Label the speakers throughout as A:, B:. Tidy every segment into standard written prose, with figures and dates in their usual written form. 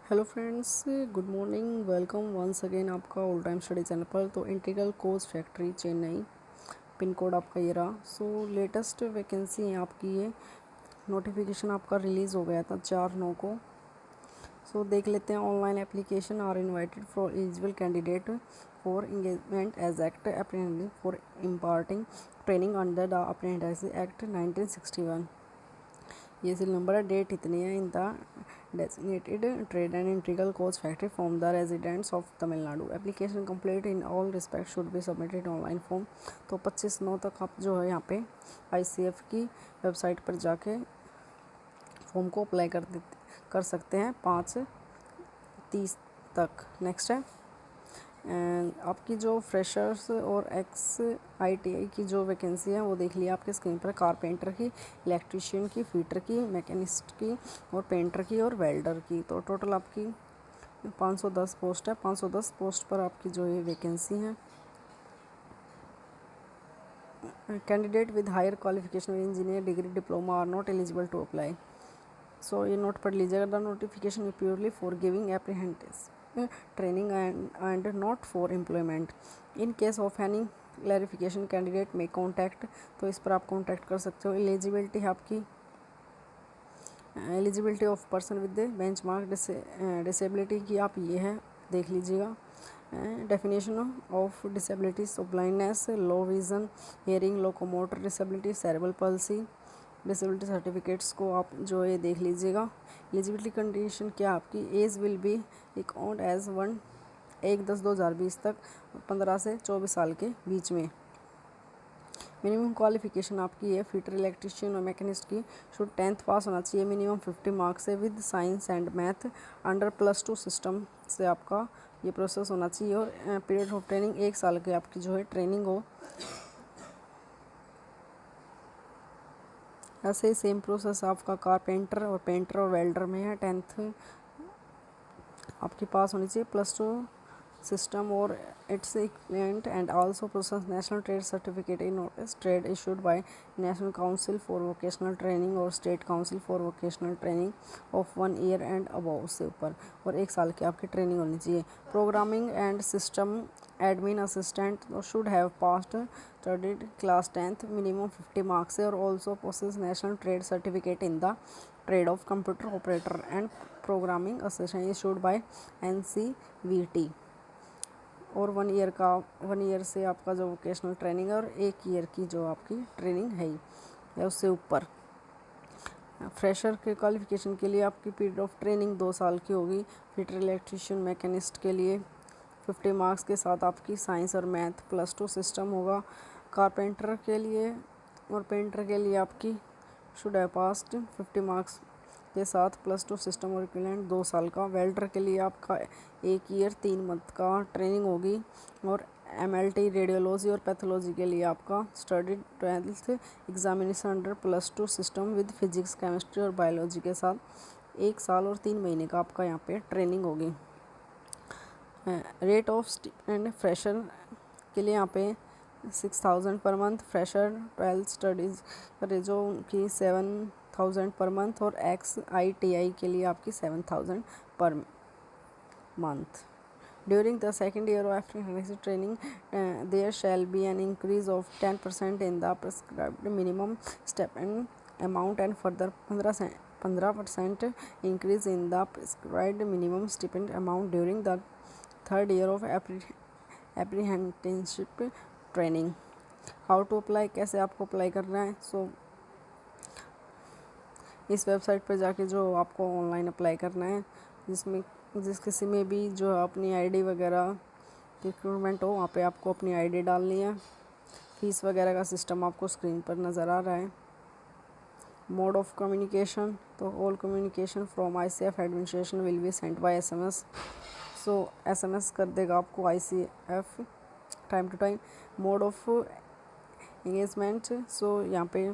A: Hello friends, good morning. Welcome once again आपका all time study channel पर। तो integral course factory Chennai, pin code आपका ये रहा। सो लेटेस्ट वैकेंसी है आपकी ये। नोटिफिकेशन आपका रिलीज़ हो गया था 4/9 को। सो देख लेते हैं। Online application are invited for eligible candidate for engagement as act apprentice for imparting training under the apprentice act 1961। ये सील नंबर है। डेट इतनी है। In the designated trade and integral coach factory from the residents of Tamil Nadu. Application complete in all respects should be submitted online form। तो 25/9 तक आप जो है यहाँ पे ICF की वेबसाइट पर जाके फॉर्म को अप्लाई कर सकते हैं 5/30 तक। नेक्स्ट है आपकी जो फ्रेशर्स और ITI की जो वैकेंसी है वो देख लिया आपके स्क्रीन पर। कारपेंटर की, इलेक्ट्रीशियन की, फीटर की, मैकेनिस्ट की और पेंटर की और वेल्डर की। तो टोटल आपकी 510 पोस्ट है। 510 पोस्ट पर आपकी जो ये वैकेंसी है। Candidate with higher qualification engineer degree diploma are not eligible to apply. So ये नोट पढ़ लीजिएगा। The notification purely for giving apprentice training and not for employment. In case of any clarification candidate में contact. तो इस पर आप contact कर सकते हो। एलिजिबिलिटी है आपकी, eligibility of person with benchmark disability की आप ये है, देख लीजिएगा। Definition of disabilities of blindness, low vision, hearing, locomotor disability, cerebral palsy disability certificates को आप जो ये देख लीजिएगा। एलिजिबिलिटी कंडीशन क्या आपकी, age will be account as 1/10/2020 तक 15 से 24 साल के बीच में। मिनिमम क्वालिफिकेशन आपकी है फिटर, इलेक्ट्रीशियन और मैकेनिस्ट की शुड 10th पास होना चाहिए मिनिमम 50 मार्क्स से with science and math under +2 system से आपका ये प्रोसेस होना चाहिए। और पीरियड ऑफ ट्रेनिंग 1 साल की आपकी जो है ट्रेनिंग हो। ऐसे ही सेम प्रोसेस आपका कारपेंटर और पेंटर और वेल्डर में है। 10th आपके पास होनी चाहिए, +2 system or its equivalent, and also possess national trade certificate in notice trade issued by National Council for Vocational Training or State Council for Vocational Training of 1 year and above से ऊपर और 1 साल की आपकी training होनी चाहिए। Programming and system admin assistant should have passed studied class 10th minimum 50 marks से और also possess national trade certificate in the trade of computer operator and programming assistant issued by NCVT। और 1 year से आपका जो vocational training है और 1 year की जो आपकी ट्रेनिंग है या उससे ऊपर। फ्रेशर के क्वालिफिकेशन के लिए आपकी पीरियड ऑफ ट्रेनिंग 2 साल की होगी। फिटर, इलेक्ट्रीशियन, मैकेनिस्ट के लिए 50 मार्क्स के साथ आपकी साइंस और मैथ +2 सिस्टम होगा। कारपेंटर के लिए और पेंटर के लिए आपकी शुड हैव पास्ड 50 मार्क्स के साथ +2 सिस्टम और इक्विवेलेंट 2 साल का। वेल्डर के लिए आपका 1 ईयर 3 मंथ का ट्रेनिंग होगी। और MLT रेडियोलॉजी और पैथोलॉजी के लिए आपका study 12th examination under +2 system with physics, chemistry और बायोलॉजी के साथ 1 साल और 3 महीने का आपका यहाँ पे ट्रेनिंग होगी। रेट ऑफ स्टिपेंड फ्रेशर के लिए यहाँ पे 6,000 per month. Fresher 12th studies करे जो उनकी 7,000 पर मंथ और ITI के लिए आपकी 7,000 per month. During the second year of apprentice training, there shall be an increase of 10% in the prescribed minimum stipend amount and further 15% increase in the prescribed minimum stipend amount during the third year of apprenticeship training। How to apply, कैसे आपको apply करना है। सो इस website पर जाके जो आपको online apply करना है, जिस किसी में भी जो अपनी ID वगैरह रिक्रूटमेंट हो वहाँ पे आपको अपनी ID डालनी है। फीस वगैरह का सिस्टम आपको स्क्रीन पर नज़र आ रहा है। मोड ऑफ कम्युनिकेशन, तो all communication from ICF administration will be sent by SMS। So SMS कर देगा आपको ICF time to time. Mode of engagement, so यहाँ पे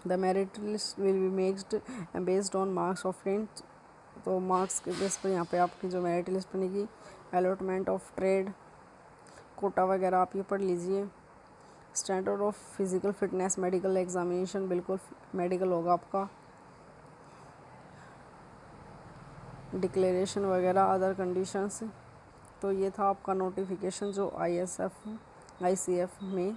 A: the merit list will be maked based on marks of print. तो marks के base पर यहाँ पे आपकी जो मेरिट लिस्ट बनेगी। अलॉटमेंट ऑफ ट्रेड, कोटा वगैरह आप ये पढ़ लीजिए। Standard of physical fitness, medical examination, बिल्कुल मेडिकल होगा आपका। डिक्लेरेशन वगैरह अदर कंडीशंस। तो ये था आपका नोटिफिकेशन जो ICF में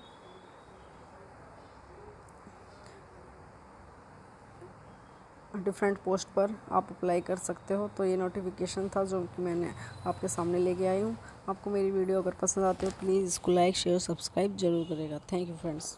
A: डिफरेंट पोस्ट पर आप अप्लाई कर सकते हो। तो ये नोटिफिकेशन था जो कि मैंने आपके सामने लेके आई हूँ। आपको मेरी वीडियो अगर पसंद आती हो प्लीज़ इसको लाइक शेयर सब्सक्राइब जरूर करेगा। Thank you friends.